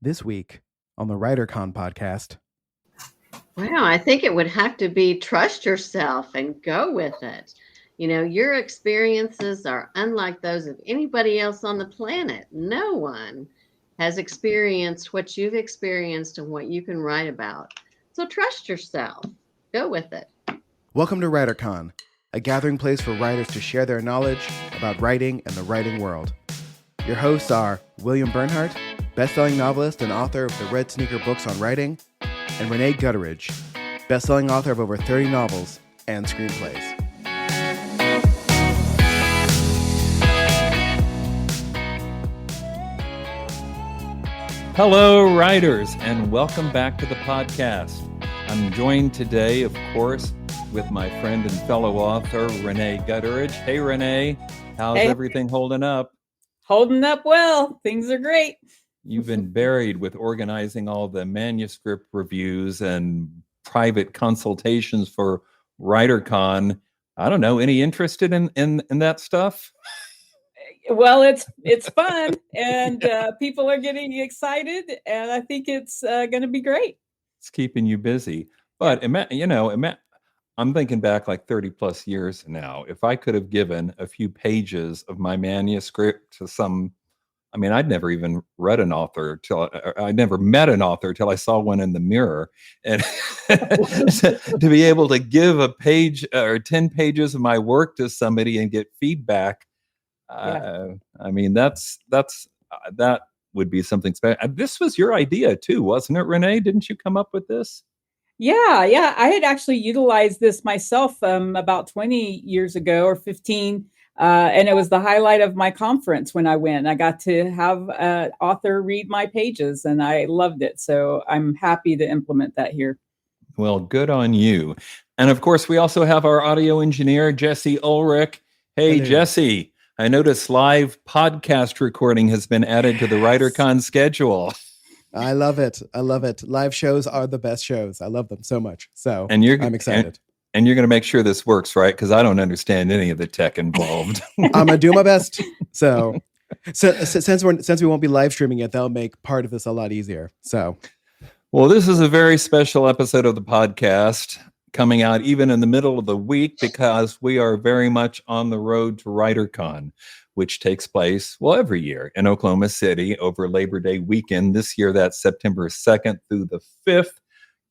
This week on the WriterCon podcast. Wow, I think it would have to be trust yourself and go with it. You know, your experiences are unlike those of anybody else on the planet. No one has experienced what you've experienced and what you can write about. So trust yourself. Go with it. Welcome to WriterCon, a gathering place for writers to share their knowledge about writing and the writing world. Your hosts are William Bernhardt, best-selling novelist and author of the Red Sneaker books on writing, and Rene Gutteridge, best-selling author of over 30 novels and screenplays. Hello, writers, and welcome back to the podcast. I'm joined today, of course, with my friend and fellow author, Rene Gutteridge. Hey, Rene, how's everything holding up? Holding up well. Things are great. You've been buried with organizing all the manuscript reviews and private consultations for WriterCon. I don't know, any interested in that stuff? Well, it's fun, and people are getting excited, and I think it's going to be great. It's keeping you busy. But, I'm thinking back like 30 plus years now. If I could have given a few pages of my manuscript to I'd never even read an author I never met an author till I saw one in the mirror. And to be able to give a page or 10 pages of my work to somebody and get feedback, that would be something special. This was your idea too, wasn't it, Rene? Didn't you come up with this? Yeah. I had actually utilized this myself about 20 years ago or 15. And it was the highlight of my conference when I went. I got to have an author read my pages, and I loved it. So I'm happy to implement that here. Well, good on you. And of course, we also have our audio engineer, Jesse Ulrich. Hey, hello. Jesse, I noticed live podcast recording has been added to the WriterCon schedule. I love it. Live shows are the best shows. I love them so much. So I'm excited. And you're going to make sure this works, right? Because I don't understand any of the tech involved. I'm going to do my best. So since we won't be live streaming it, that'll make part of this a lot easier. Well, this is a very special episode of the podcast coming out even in the middle of the week because we are very much on the road to WriterCon, which takes place, every year in Oklahoma City over Labor Day weekend. This year, that's September 2nd through the 5th.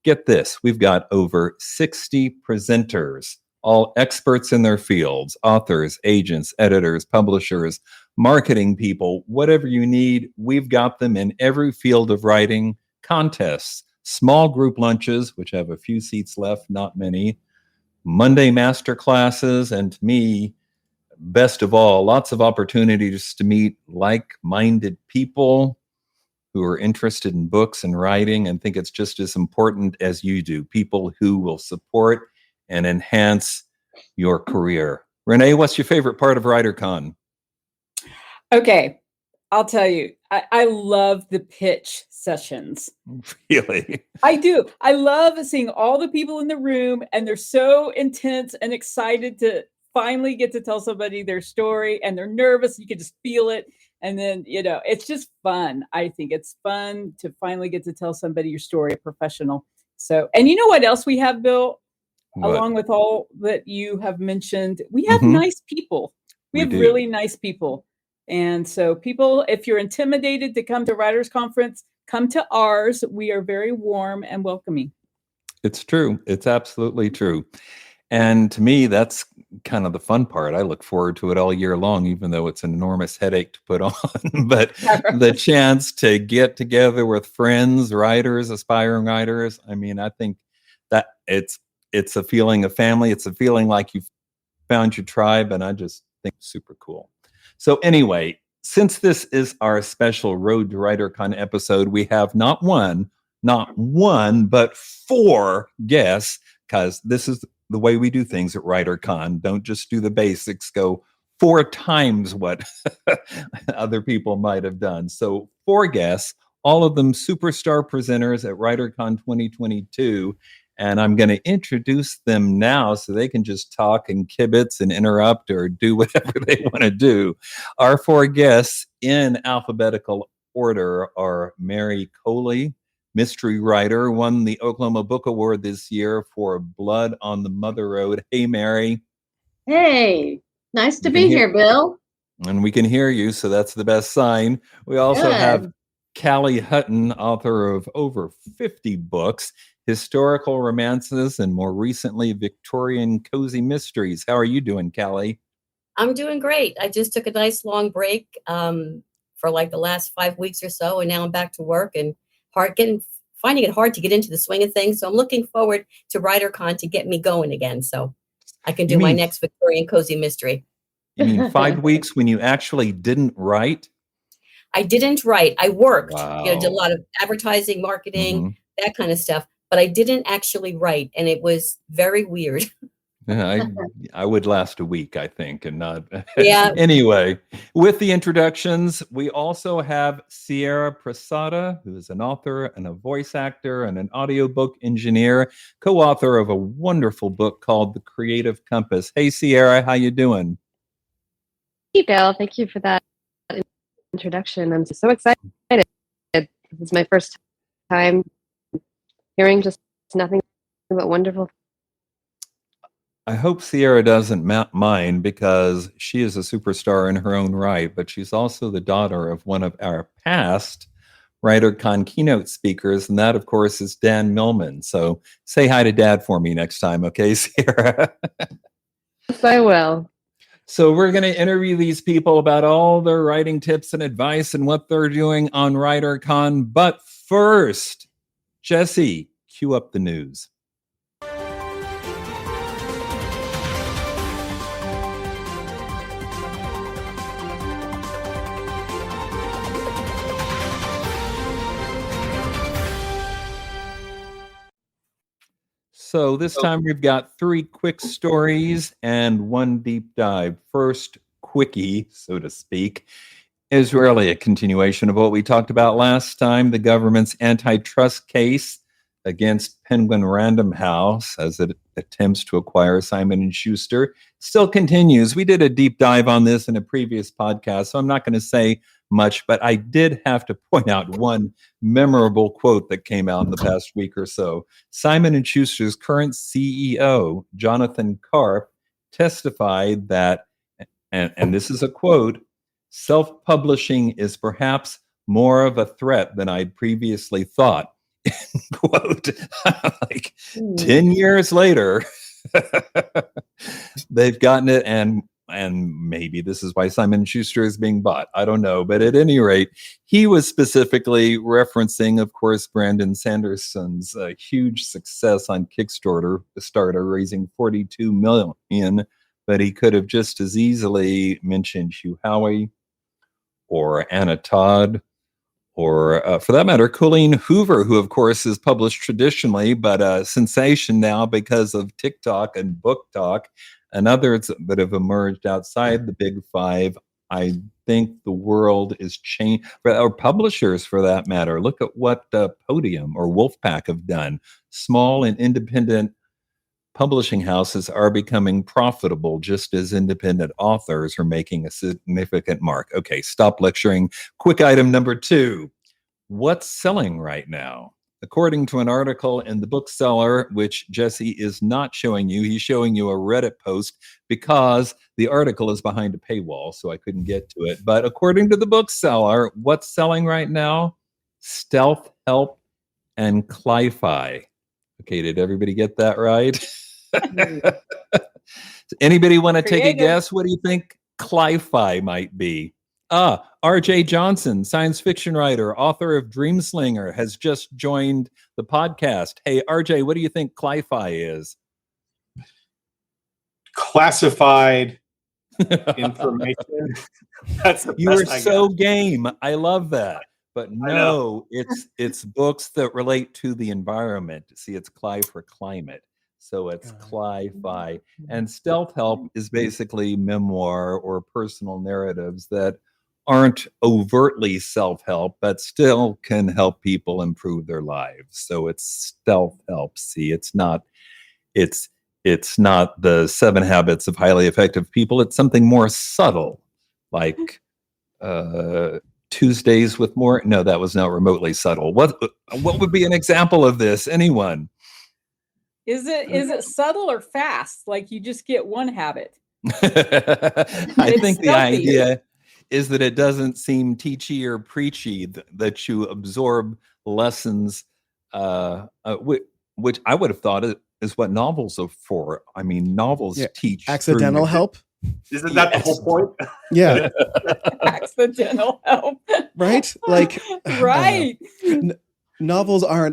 Get this, we've got over 60 presenters, all experts in their fields, authors, agents, editors, publishers, marketing people, whatever you need, we've got them in every field of writing, contests, small group lunches, which have a few seats left, not many, Monday master classes, and to me, best of all, lots of opportunities to meet like-minded people who are interested in books and writing and think it's just as important as you do, people who will support and enhance your career. Rene, what's your favorite part of WriterCon? Okay, I'll tell you, I love the pitch sessions. Really? I do. I love seeing all the people in the room, and they're so intense and excited to finally get to tell somebody their story, and they're nervous. You can just feel it. And then, it's just fun. I think it's fun to finally get to tell somebody your story, a professional. So, and you know what else we have, Bill? What? Along with all that you have mentioned, we have nice people. We have really nice people. And so people, if you're intimidated to come to Writers Conference, come to ours. We are very warm and welcoming. It's true. It's absolutely true. And to me, that's kind of the fun part. I look forward to it all year long, even though it's an enormous headache to put on. But the chance to get together with friends, writers, aspiring writers, I think that it's a feeling of family. It's a feeling like you've found your tribe, and I just think it's super cool. So anyway, since this is our special Road to WriterCon episode, we have not one, but 4 guests, because this is the way we do things at WriterCon. Don't just do the basics, go 4 times what other people might have done. So 4 guests, all of them superstar presenters at WriterCon 2022. And I'm going to introduce them now so they can just talk and kibitz and interrupt or do whatever they want to do. Our 4 guests in alphabetical order are Mary Coley, mystery writer, won the Oklahoma Book Award this year for Blood on the Mother Road. Hey, Mary. Hey, nice to You can be hear- here, Bill. And we can hear you, so that's the best sign. We also have Good. Callie Hutton, author of over 50 books, historical romances, and more recently, Victorian cozy mysteries. How are you doing, Callie? I'm doing great. I just took a nice long break for like the last 5 weeks or so, and now I'm back to work and finding it hard to get into the swing of things. So I'm looking forward to WriterCon to get me going again, so I can do my next Victorian cozy mystery. You mean 5 weeks when you actually didn't write? I didn't write. I worked. Wow. Did a lot of advertising, marketing, that kind of stuff, but I didn't actually write, and it was very weird. I would last a week, I think, and not. Yeah. Anyway, with the introductions, we also have Sierra Presada, who is an author and a voice actor and an audiobook engineer, co-author of a wonderful book called The Creative Compass. Hey, Sierra, how you doing? Hey, Bill. Thank you for that introduction. I'm so excited. This is my first time hearing just nothing but wonderful. I hope Sierra doesn't mind, because she is a superstar in her own right, but she's also the daughter of one of our past WriterCon keynote speakers, and that, of course, is Dan Millman. So say hi to Dad for me next time, okay, Sierra? Yes, I will. So we're going to interview these people about all their writing tips and advice and what they're doing on WriterCon. But first, Jesse, cue up the news. So this time we've got 3 quick stories and 1 deep dive. First, quickie, so to speak, is really a continuation of what we talked about last time. The government's antitrust case against Penguin Random House, as it attempts to acquire Simon & Schuster, still continues. We did a deep dive on this in a previous podcast, so I'm not going to say much, but I did have to point out one memorable quote that came out in the past week or so. Simon & Schuster's current CEO, Jonathan Karp, testified that, and this is a quote, "Self-publishing is perhaps more of a threat than I'd previously thought." Quote. Like 10 years later, they've gotten it, and maybe this is why Simon & Schuster is being bought. I don't know. But at any rate, he was specifically referencing, of course, Brandon Sanderson's huge success on Kickstarter, raising $42 million. But he could have just as easily mentioned Hugh Howey or Anna Todd, or for that matter, Colleen Hoover, who, of course, is published traditionally, but a sensation now because of TikTok and Book Talk and others that have emerged outside the big five. I think the world is changed, or publishers for that matter. Look at what Podium or Wolfpack have done. Small and independent publishing houses are becoming profitable, just as independent authors are making a significant mark. Okay, stop lecturing. Quick item number 2. What's selling right now? According to an article in the Bookseller, which Jesse is not showing you, he's showing you a Reddit post because the article is behind a paywall, so I couldn't get to it. But according to the Bookseller, what's selling right now? Stealth Help and Cli-Fi. Okay, did everybody get that right? Anybody want to take a guess? What do you think Cli-Fi might be? R.J. Johnson, science fiction writer, author of Dreamslinger, has just joined the podcast. Hey, R.J., what do you think Cli-Fi is? Classified information. That's the You were best I so got. game. I love that. But no, it's books that relate to the environment. See, it's Cli for climate. So it's Cli-Fi. And Stealth Help is basically memoir or personal narratives that aren't overtly self-help, but still can help people improve their lives. So it's Stealth Help. See, it's not the 7 Habits of Highly Effective People. It's something more subtle, like Tuesdays with more. No, that was not remotely subtle. What would be an example of this? Anyone? Is it subtle or fast? Like you just get one habit. I It's think the stealthy. idea is that it doesn't seem teachy or preachy, that you absorb lessons, which I would have thought is what novels are for. I mean, novels Yeah. teach Accidental help. Isn't that the whole point? Yeah. Accidental help. Right? Like Right. novels are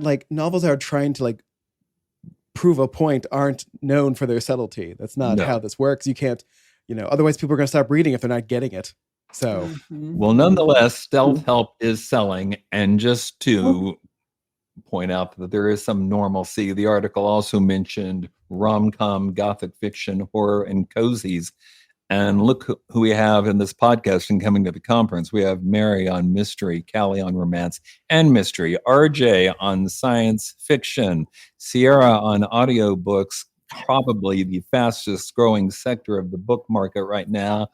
trying to like prove a point, aren't known for their subtlety. That's not No. how this works. You can't, otherwise people are going to stop reading if they're not getting it. So Well, nonetheless, stealth help is selling. And just to point out that there is some normalcy, the article also mentioned rom-com, gothic fiction, horror, and cozies. And look who we have in this podcast and coming to the conference. We have Mary on mystery, Callie on romance and mystery, RJ on science fiction, Sierra on audiobooks, probably the fastest growing sector of the book market right now.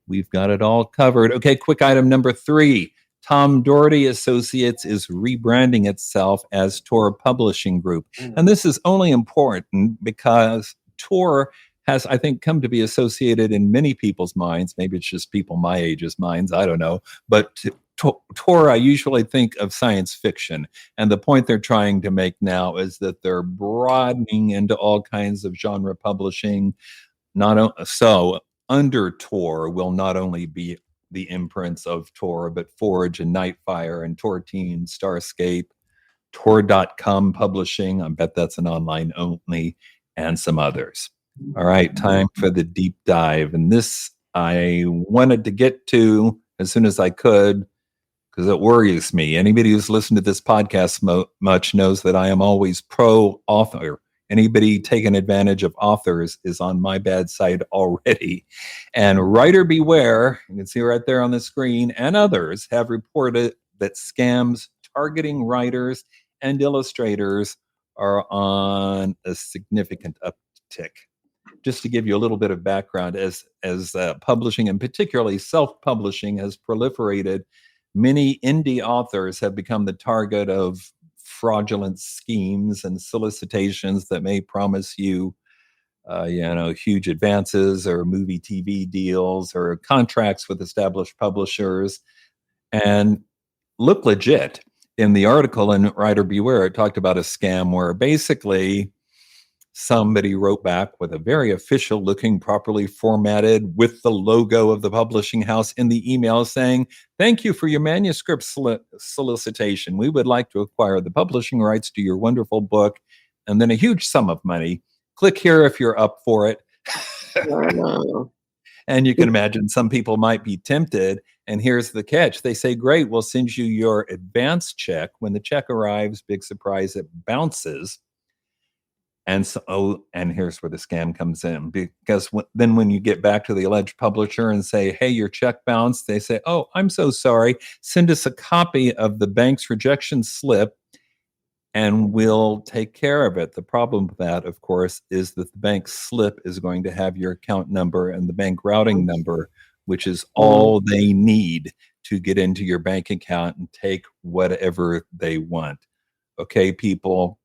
We've got it all covered. Okay, quick item number 3. Tom Doherty Associates is rebranding itself as Tor Publishing Group. And this is only important because Tor has, I think, come to be associated in many people's minds. Maybe it's just people my age's minds. I don't know. But Tor, I usually think of science fiction. And the point they're trying to make now is that they're broadening into all kinds of genre publishing. So under Tor will not only be the imprints of Tor, but Forge and Nightfire and Tortine, Starscape, Tor.com Publishing. I bet that's an online only, and some others. All right, time for the deep dive. And this I wanted to get to as soon as I could because it worries me. Anybody who's listened to this podcast much knows that I am always pro-author. Anybody taking advantage of authors is on my bad side already. And writer beware, you can see right there on the screen, and others have reported that scams targeting writers and illustrators are on a significant uptick. Just to give you a little bit of background, as publishing and particularly self-publishing has proliferated, many indie authors have become the target of fraudulent schemes and solicitations that may promise you, huge advances or movie TV deals or contracts with established publishers and look legit. In the article in Writer Beware, it talked about a scam where basically somebody wrote back with a very official looking, properly formatted with the logo of the publishing house in the email saying, "Thank you for your manuscript solicitation. We would like to acquire the publishing rights to your wonderful book," and then a huge sum of money. Click here if you're up for it. And you can imagine some people might be tempted. And here's the catch. They say, great, we'll send you your advance check. When the check arrives, big surprise, it bounces. And so, and here's where the scam comes in, because then when you get back to the alleged publisher and say, hey, your check bounced, they say, oh, I'm so sorry. Send us a copy of the bank's rejection slip and we'll take care of it. The problem with that, of course, is that the bank slip is going to have your account number and the bank routing number, which is all they need to get into your bank account and take whatever they want. Okay, people,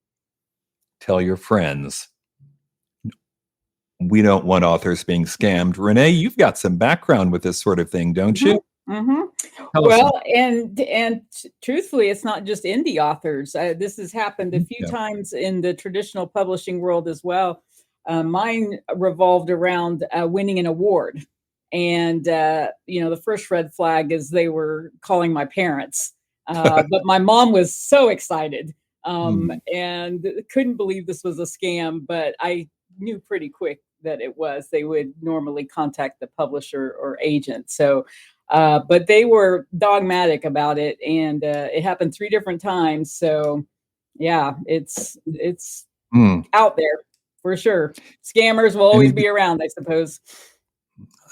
tell your friends. We don't want authors being scammed. Rene, you've got some background with this sort of thing, don't you? Mm-hmm. Well, and truthfully, it's not just indie authors. This has happened a few times in the traditional publishing world as well. Mine revolved around winning an award. And, the first red flag is they were calling my parents. But my mom was so excited and couldn't believe this was a scam. But I knew pretty quick that it was. They would normally contact the publisher or agent. So, but they were dogmatic about it, and it happened 3 different times. So, yeah, it's out there for sure. Scammers will always be around, I suppose.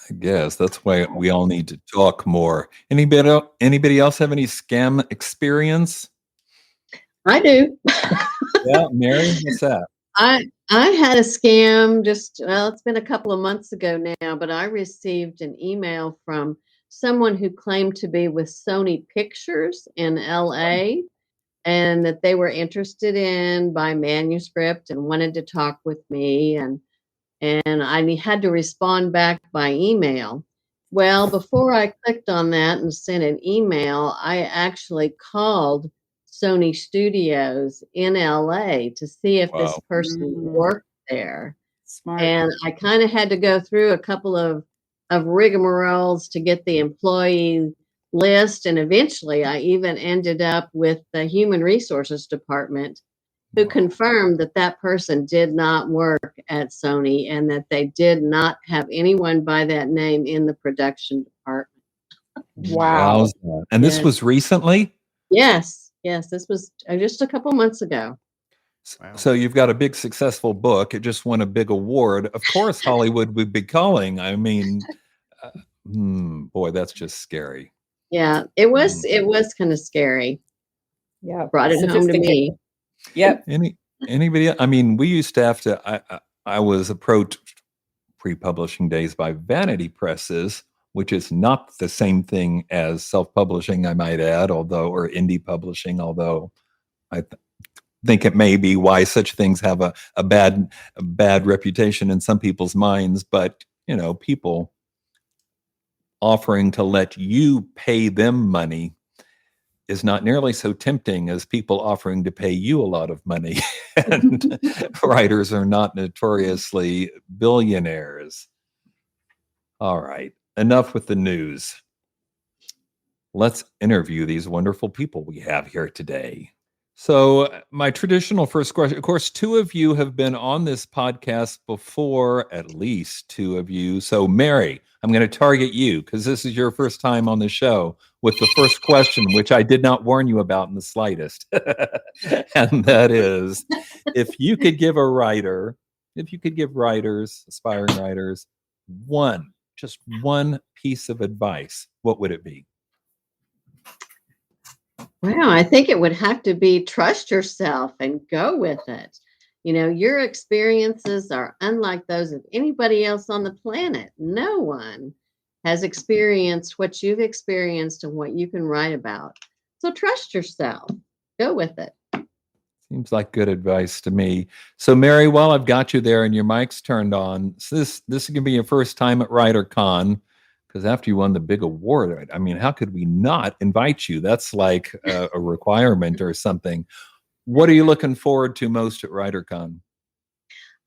I guess that's why we all need to talk more. Anybody else have any scam experience? I do. Yeah, Mary, what's that? I had a scam it's been a couple of months ago now, but I received an email from someone who claimed to be with Sony Pictures in LA and that they were interested in my manuscript and wanted to talk with me. And I had to respond back by email. Well, before I clicked on that and sent an email, I actually called Sony Studios in LA to see if this Wow. person worked there. Smart. And I kind of had to go through a couple of rigmaroles to get the employee list. And eventually I even ended up with the Human Resources Department, who confirmed that that person did not work at Sony and that they did not have anyone by that name in the production department. Wow. Wowza. And this Yes. was recently? Yes, this was just a couple months ago. Wow. So you've got a big successful book. It just won a big award. Of course, Hollywood would be calling. I mean, boy, that's just scary. Yeah, it was kind of scary. Yeah. Brought it home to me. Yep. Anybody? I mean, we used to have to. I was approached pre-publishing days by vanity presses, which is not the same thing as self-publishing, I might add, or indie publishing. Although I think it may be why such things have a bad reputation in some people's minds. But people offering to let you pay them money is not nearly so tempting as people offering to pay you a lot of money. And writers are not notoriously billionaires. All right, enough with the news. Let's interview these wonderful people we have here today. So my traditional first question, of course, two of you have been on this podcast before, at least two of you. So Mary, I'm going to target you because this is your first time on the show with the first question, which I did not warn you about in the slightest. And that is, if you could give writers, aspiring writers, just one piece of advice, what would it be? Well, I think it would have to be trust yourself and go with it. Your experiences are unlike those of anybody else on the planet. No one has experienced what you've experienced and what you can write about. So trust yourself. Go with it. Seems like good advice to me. So Mary, while I've got you there and your mic's turned on, so this is going to be your first time at WriterCon. Because after you won the big award, I mean, how could we not invite you? That's like a requirement or something. What are you looking forward to most at WriterCon?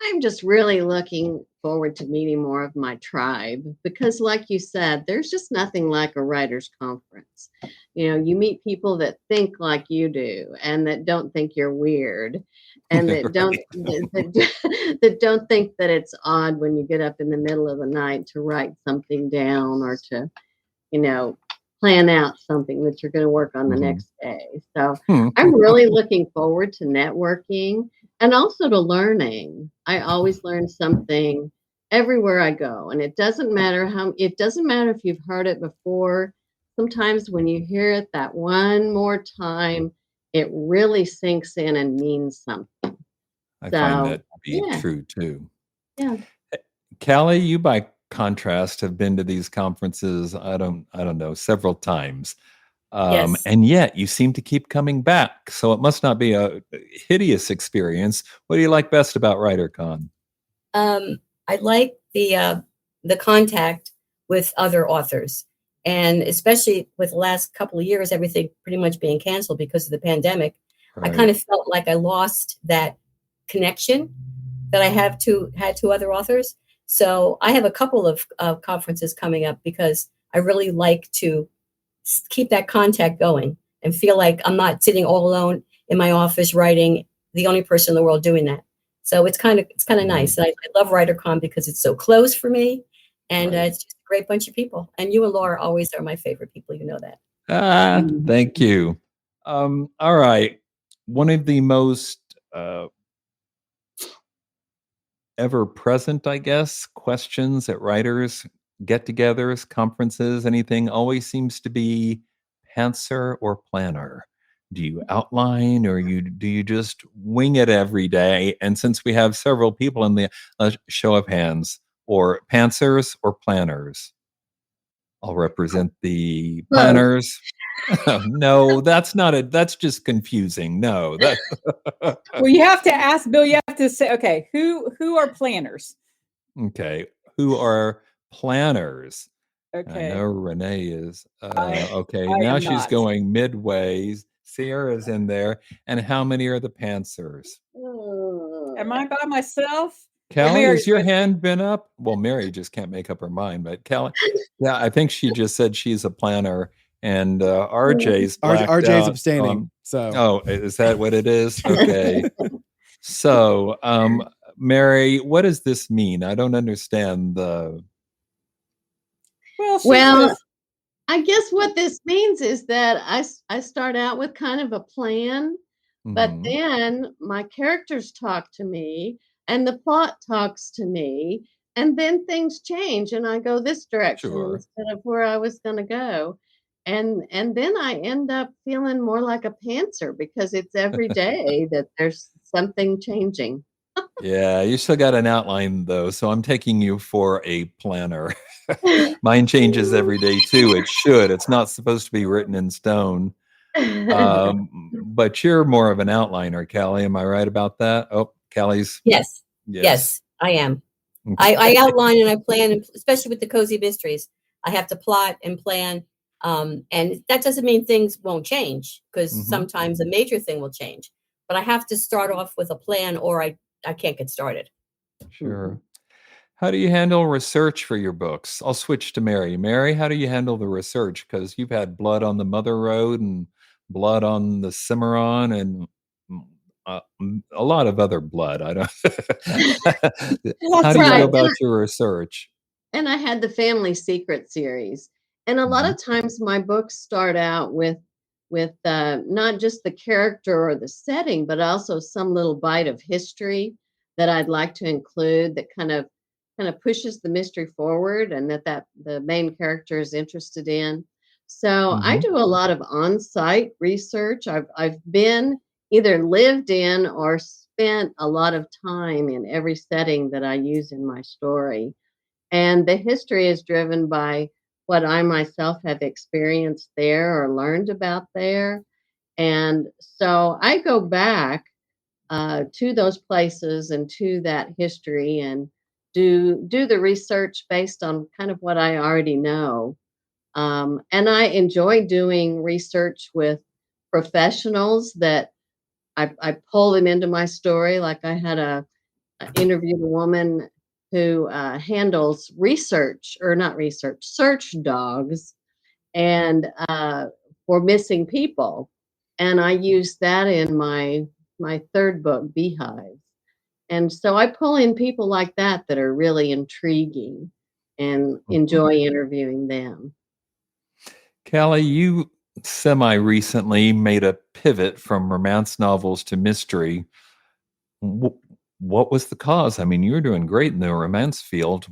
I'm just really looking forward to meeting more of my tribe because, like you said, there's just nothing like a writer's conference. You meet people that think like you do and that don't think you're weird and that that don't think that it's odd when you get up in the middle of the night to write something down or to, plan out something that you're going to work on the next day. So I'm really looking forward to networking and also to learning. I always learn something everywhere I go. And it doesn't matter if you've heard it before. Sometimes when you hear it that one more time, it really sinks in and means something. I find that to be true too. Yeah. Callie, you by contrast have been to these conferences, I don't know, several times. Yes. And yet you seem to keep coming back. So it must not be a hideous experience. What do you like best about WriterCon? I like the contact with other authors. And especially with the last couple of years, everything pretty much being canceled because of the pandemic, Right. I kind of felt like I lost that connection that I had to other authors. So I have a couple of conferences coming up because I really like to keep that contact going and feel like I'm not sitting all alone in my office writing, the only person in the world doing that. So it's kind of nice. And I love WriterCon because it's so close for me, and it's just a great bunch of people. And you and Laura always are my favorite people. You know that. Thank you. All right. One of the most ever present, I guess, questions at writers get-togethers, conferences, anything always seems to be pantser or planner. Do you outline or do you just wing it every day? And since we have several people in the show of hands, or pantsers or planners? I'll represent the Both. planners. No, that's not it. That's just confusing. No, that. Well, you have to ask Bill. You have to say, okay, who are planners? Okay, who are planners? I Okay, know Rene is. Okay, I now am she's not. going midways. Sierra's in there. And how many are the pantsers? Am I by myself? Callie, Mary's has your with me. hand been up? Well, Mary just can't make up her mind, but Callie, yeah, I think she just said she's a planner, and RJ's blacked RJ's out. abstaining. So Oh, is that what it is? Okay. So, Mary, what does this mean? I don't understand the. Well, she Well, says, I guess what this means is that I start out with kind of a plan, but Mhm. then my characters talk to me and the plot talks to me, and then things change and I go this direction Sure. instead of where I was going to go. And then I end up feeling more like a pantser because it's every day that there's something changing. Yeah, you still got an outline though, so I'm taking you for a planner. Mine changes every day too. It should. It's not supposed to be written in stone. But you're more of an outliner, Callie. Am I right about that? Oh, Callie's. Yes, Yes. yes, I am. Okay. I outline and I plan, and especially with the cozy mysteries, I have to plot and plan. And that doesn't mean things won't change, because Mhm. sometimes a major thing will change. But I have to start off with a plan, or I can't get started. Sure. How do you handle research for your books? I'll switch to Mary. Mary, how do you handle the research? Because you've had blood on the Mother Road and blood on the Cimarron and a lot of other blood. I don't. How do you go Right. about your research? And I had the Family Secret series. And a lot Mhm. of times my books start out with not just the character or the setting, but also some little bite of history that I'd like to include that kind of pushes the mystery forward and that the main character is interested in. So I Mhm. do a lot of on-site research. I've been either lived in or spent a lot of time in every setting that I use in my story. And the history is driven by what I myself have experienced there or learned about there. And so I go back to those places and to that history and do the research based on kind of what I already know. And I enjoy doing research with professionals that I pull them into my story. Like I interviewed a woman who handles research or not research, search dogs and for missing people. And I use that in my third book, Beehives. And so I pull in people like that are really intriguing and Mhm. enjoy interviewing them. Callie, you semi recently made a pivot from romance novels to mystery. Wh- What was the cause? I mean, you were doing great in the romance field.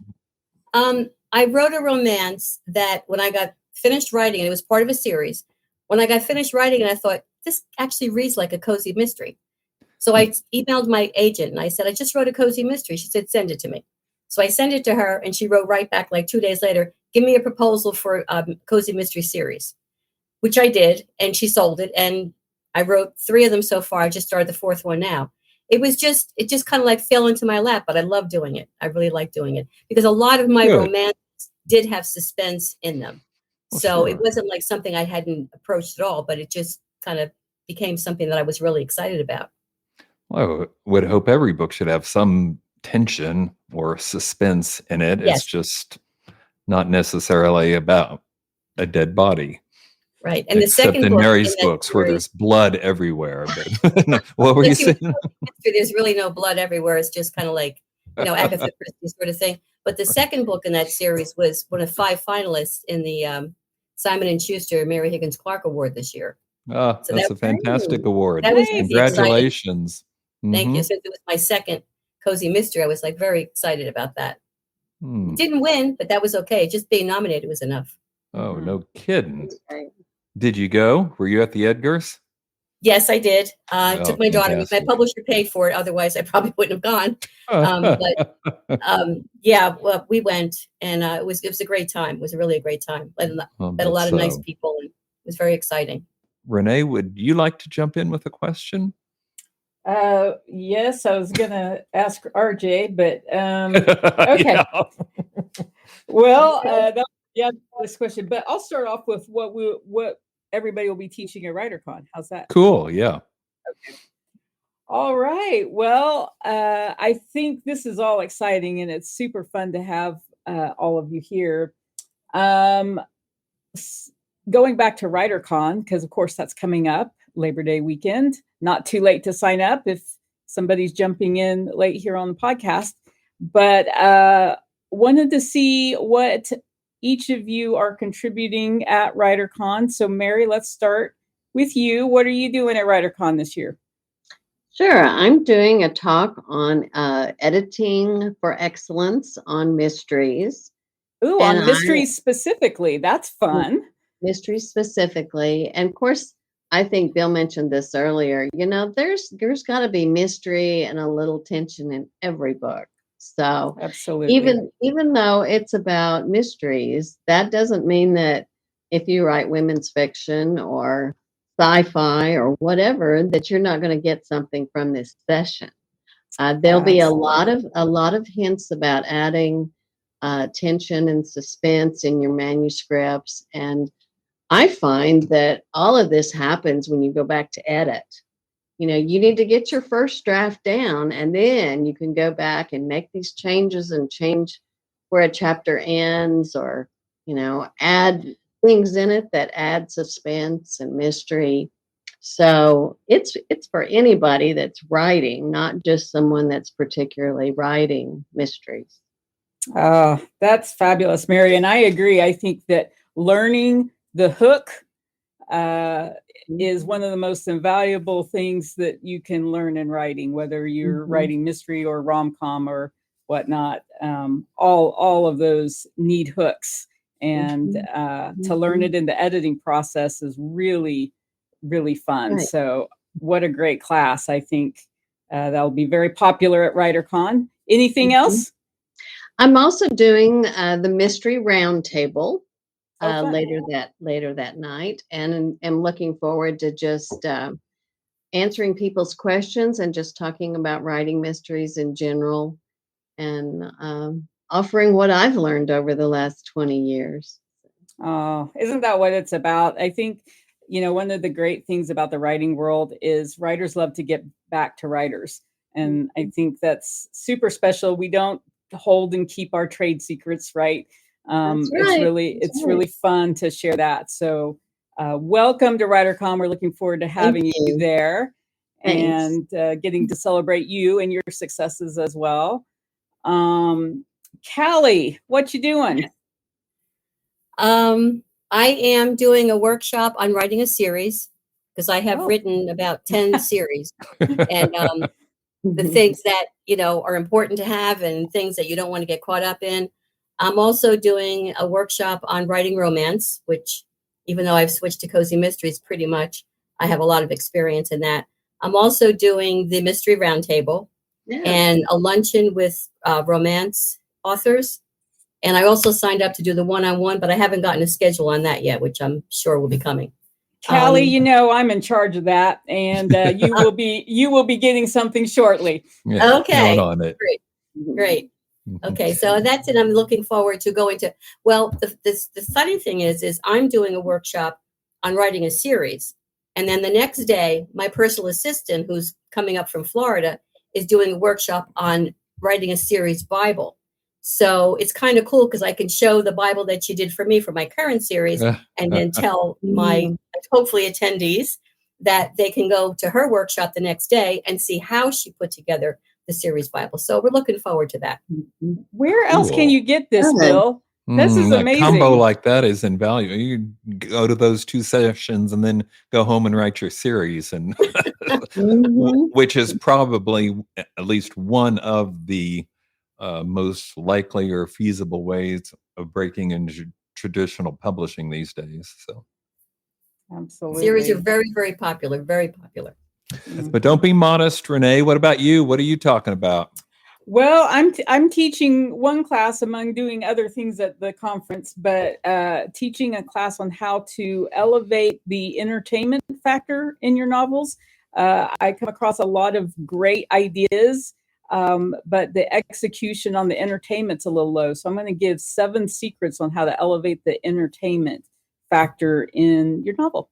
I wrote a romance that when I got finished writing, and it was part of a series. When I got finished writing, and I thought, this actually reads like a cozy mystery. So I emailed my agent and I said, I just wrote a cozy mystery. She said, send it to me. So I sent it to her, and she wrote right back like 2 days later, give me a proposal for a cozy mystery series, which I did. And she sold it. And I wrote 3 of them so far. I just started the 4th one now. It just kind of like fell into my lap, but I love doing it. I really like doing it because a lot of my Good. romance did have suspense in them. Well, So it sure. wasn't like something I hadn't approached at all, but it just kind of became something that I was really excited about. Well, I would hope every book should have some tension or suspense in it. It's Yes. just not necessarily about a dead body, Right. And the except second in book in Mary's that books where series, there's blood everywhere. But what were you let's see, with saying? mystery, there's really no blood everywhere. It's just kind of like, Agatha Christie sort of thing. But the second book in that series was one of 5 finalists in the Simon and Schuster Mary Higgins Clark Award this year. Oh, So that's that a fantastic award. was Thank really exciting. Congratulations. Thank you. Mhm. Since it was my second cozy mystery, I was like very excited about that. Hmm. Didn't win, but that was okay. Just being nominated was enough. Oh, no kidding. Okay. Did you go? Were you at the Edgars? Yes, I did. Took my daughter. My Fantastic. publisher paid for it. Otherwise, I probably wouldn't have gone. Yeah, well, we went, and it was a great time. It was really a great time. Met a lot of nice people, and it was very exciting. Renee, would you like to jump in with a question? Yes, I was gonna ask RJ, but okay. Well, this question, but I'll start off with what everybody will be teaching at WriterCon. How's that? Cool. Yeah. Okay. All right. Well, I think this is all exciting, and it's super fun to have all of you here. Going back to WriterCon, because of course that's coming up Labor Day weekend. Not too late to sign up if somebody's jumping in late here on the podcast. But wanted to see what each of you are contributing at WriterCon. So Mary, let's start with you. What are you doing at WriterCon this year? Sure. I'm doing a talk on editing for excellence on mysteries. Ooh, on mysteries specifically. That's fun. Mysteries specifically. And of course, I think Bill mentioned this earlier. You know, there's got to be mystery and a little tension in every book. So absolutely, even though it's about mysteries, that doesn't mean that if you write women's fiction or sci-fi or whatever, that you're not going to get something from this session. There'll be a lot of hints about adding tension and suspense in your manuscripts. And I find that all of this happens when you go back to edit. You know, you need to get your first draft down, and then you can go back and make these changes and change where a chapter ends, or, you know, add things in it that add suspense and mystery. So it's for anybody that's writing, not just someone that's particularly writing mysteries. Oh, that's fabulous, Mary. And I agree. I think that learning the hook is one of the most invaluable things that you can learn in writing, whether you're writing mystery or rom-com or whatnot. All of those need hooks. And to learn it in the editing process is really, really fun. Right. So what a great class. I think that'll be very popular at WriterCon. Anything else? I'm also doing the mystery roundtable later that night, and am looking forward to just answering people's questions and just talking about writing mysteries in general, and offering what I've learned over the last 20 years. Oh, isn't that what it's about? I think, you know, one of the great things about the writing world is writers love to get back to writers. And I think that's super special. We don't hold and keep our trade secrets, right? It's really fun to share that. So welcome to WriterCon. We're looking forward to having you there. Thanks. And getting to celebrate you and your successes as well. Callie, what you doing? I am doing a workshop on writing a series, because I have written about 10 series, and the things that, you know, are important to have and things that you don't want to get caught up in. I'm also doing a workshop on writing romance, which, even though I've switched to cozy mysteries pretty much, I have a lot of experience in that. I'm also doing the mystery roundtable and a luncheon with romance authors. And I also signed up to do the one-on-one, but I haven't gotten a schedule on that yet, which I'm sure will be coming. Callie, you know, I'm in charge of that, and you will be getting something shortly. Yeah, okay, on it. Great. Okay, so that's it. I'm looking forward to going to. Well, the funny thing is I'm doing a workshop on writing a series, and then the next day, my personal assistant, who's coming up from Florida, is doing a workshop on writing a series Bible. So it's kind of cool because I can show the Bible that she did for me for my current series, and then tell my hopefully attendees that they can go to her workshop the next day and see how she put together the series Bible. So we're looking forward to that. Where else can you get this, Bill? This is amazing. A combo like that is invaluable. You go to those 2 sessions and then go home and write your series, and which is probably at least one of the most likely or feasible ways of breaking into traditional publishing these days. So Absolutely. Series are very, very popular. Very popular. But don't be modest, Rene. What about you? What are you talking about? Well, I'm teaching one class among doing other things at the conference, but teaching a class on how to elevate the entertainment factor in your novels. I come across a lot of great ideas, but the execution on the entertainment's a little low. So I'm going to give 7 secrets on how to elevate the entertainment factor in your novel.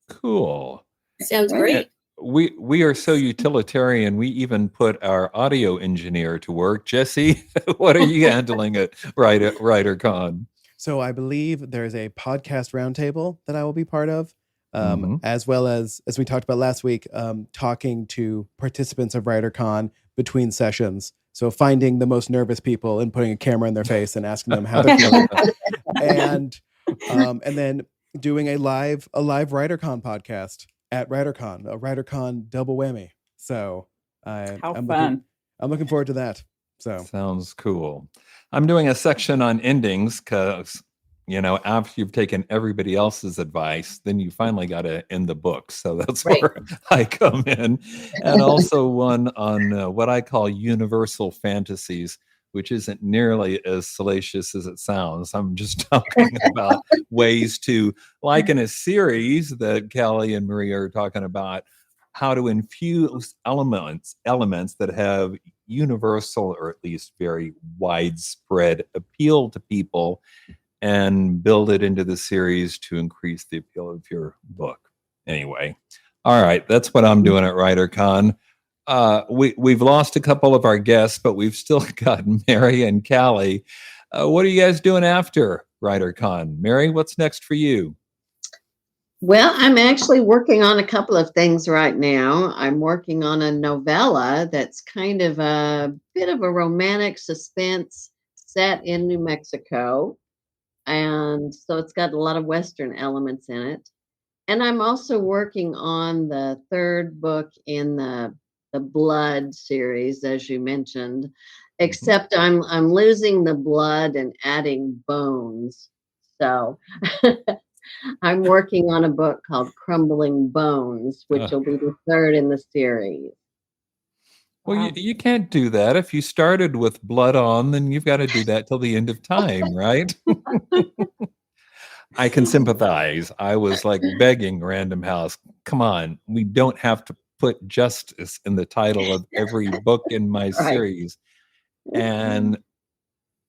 Cool. Sounds great. We are so utilitarian. We even put our audio engineer to work. Jesse, what are you handling at WriterCon? So I believe there's a podcast roundtable that I will be part of, Mhm. as well as we talked about last week, talking to participants of WriterCon between sessions. So finding the most nervous people and putting a camera in their face and asking them how they're feeling, and then doing a live WriterCon podcast at WriterCon, a WriterCon double whammy. So I'm looking forward to that. So Sounds cool. I'm doing a section on endings because, after you've taken everybody else's advice, then you finally got to end the book. So that's Right. where I come in. And also one on what I call universal fantasies, which isn't nearly as salacious as it sounds. I'm just talking about ways to, like in a series that Callie and Maria are talking about, how to infuse elements that have universal or at least very widespread appeal to people and build it into the series to increase the appeal of your book. Anyway, all right, that's what I'm doing at WriterCon. We've lost a couple of our guests, but we've still got Mary and Callie. What are you guys doing after WriterCon? Mary, what's next for you? Well, I'm actually working on a couple of things right now. I'm working on a novella that's kind of a bit of a romantic suspense set in New Mexico. And so it's got a lot of Western elements in it. And I'm also working on the 3rd book in the blood series, as you mentioned, except I'm losing the blood and adding bones. So I'm working on a book called Crumbling Bones, which will be the 3rd in the series. Well, you can't do that. If you started with blood on, then you've got to do that till the end of time, right? I can sympathize. I was like begging Random House, come on, we don't have to put justice in the title of every book in my series. And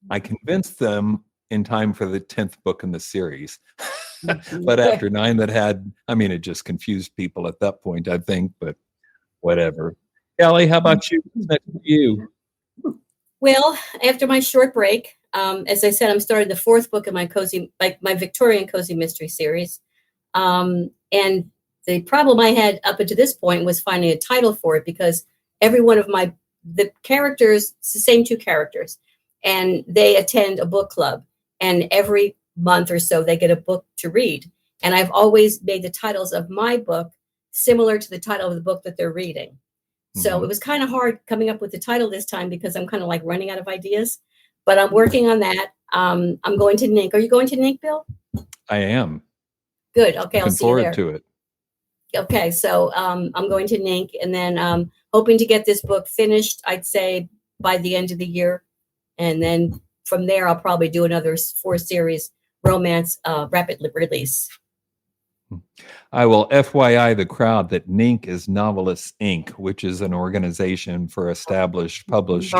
I convinced them in time for the 10th book in the series. But after 9 it just confused people at that point, I think, but whatever. Callie, how about you? What's next for you? Well, after my short break, as I said, I'm starting the 4th book in my Victorian cozy mystery series. And the problem I had up until this point was finding a title for it, because every one of the characters, it's the same 2 characters, and they attend a book club, and every month or so they get a book to read. And I've always made the titles of my book similar to the title of the book that they're reading. So it was kind of hard coming up with the title this time, because I'm kind of like running out of ideas, but I'm working on that. I'm going to NINC. Are you going to NINC, Bill? I am. Good. Okay. I'll see you there. Looking forward to it. Okay. So I'm going to NINC, and then hoping to get this book finished, I'd say by the end of the year. And then from there, I'll probably do another 4 series romance rapid release. I will FYI the crowd that NINC is Novelists Inc., which is an organization for established published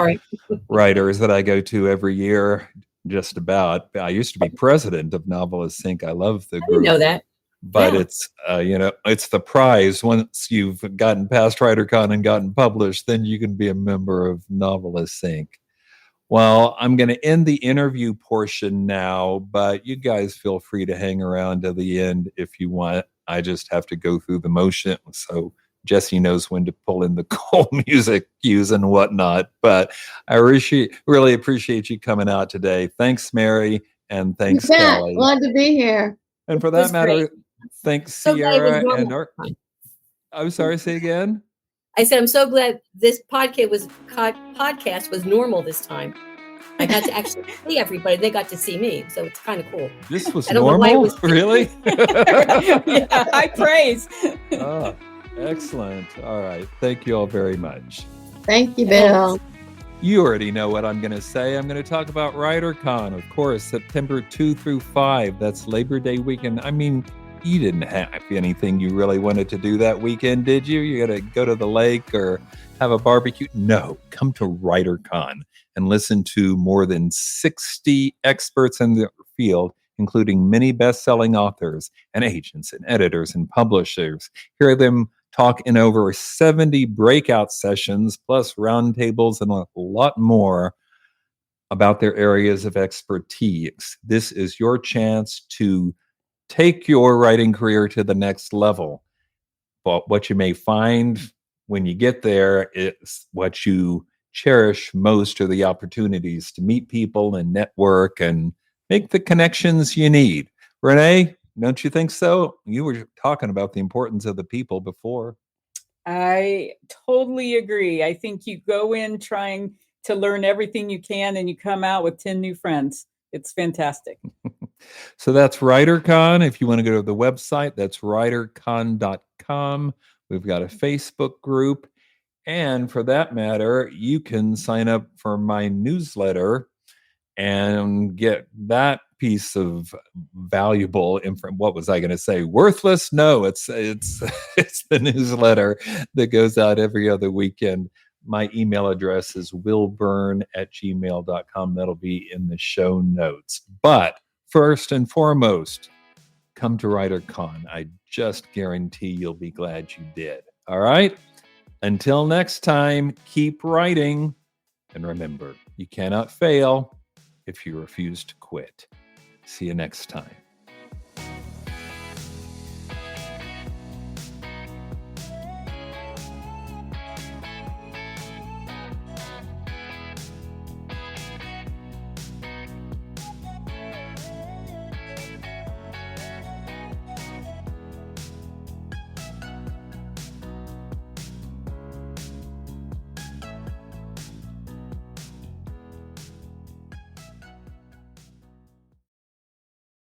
writers that I go to every year, just about. I used to be president of Novelists Inc. I love the group. I know that. But it's, it's the prize. Once you've gotten past WriterCon and gotten published, then you can be a member of Novelists Inc. Well, I'm going to end the interview portion now, but you guys feel free to hang around to the end if you want. I just have to go through the motion, so Jesse knows when to pull in the cool music cues and whatnot. But I really appreciate you coming out today. Thanks, Mary, and thanks, Callie. Glad to be here. And for that matter, great. thanks, So Sierra and I'm sorry, say again? I said, I'm so glad this podcast was normal this time. I got to actually see everybody. They got to see me, so it's kind of cool. This was I don't know why it normal? was- Really? Yeah, high praise. Ah, excellent. All right. Thank you all very much. Thank you, Bill. You already know what I'm going to say. I'm going to talk about WriterCon, of course, September 2 through 5. That's Labor Day weekend. I mean, you didn't have anything you really wanted to do that weekend, did you? You got to go to the lake or have a barbecue? No, come to WriterCon and listen to more than 60 experts in the field, including many best-selling authors and agents and editors and publishers. Hear them talk in over 70 breakout sessions, plus roundtables and a lot more about their areas of expertise. This is your chance to take your writing career to the next level. But what you may find when you get there is what you cherish most are the opportunities to meet people and network and make the connections you need. Rene, don't you think so? You were talking about the importance of the people before. I totally agree. I think you go in trying to learn everything you can and you come out with 10 new friends. It's fantastic. So that's WriterCon. If you want to go to the website, that's writercon.com. We've got a Facebook group. And for that matter, you can sign up for my newsletter and get that piece of valuable information. What was I going to say? Worthless? No, it's it's the newsletter that goes out every other weekend. My email address is willburn@gmail.com. That'll be in the show notes. But first and foremost, come to WriterCon. I just guarantee you'll be glad you did. All right? Until next time, keep writing. And remember, you cannot fail if you refuse to quit. See you next time.